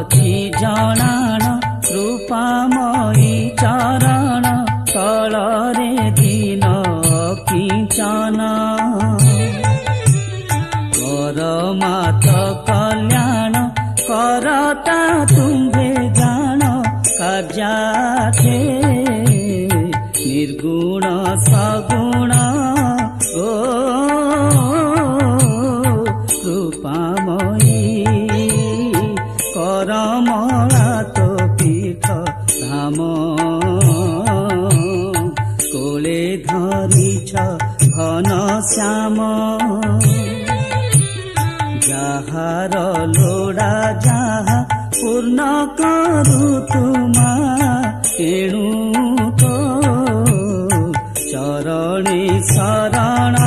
ଅଛି ଜଣାଣ କୃପାମୟୀ ଚରଣ ତଳରେ ଦିନ କିଞ୍ଚନ କର ମାତ କଲ୍ୟାଣ କରତା ତୁମ୍ଭେ ଜାଣ କାର୍ଯ୍ୟାର୍ଥେ ନିର୍ଗୁଣ ସଗୁଣ ଓ କୃପାମୟୀ କରମଳା ତ ପୀଠ ଧାମ କୋଳେ ଧରିଛ ଘନ ଶ୍ୟାମ ଯାହାର ଲୋଡ଼ା ଯାହା ପୂର୍ଣ୍ଣ କରୁ ତୁମା ଏଣୁ ତ ଚରଣେ ଶରଣ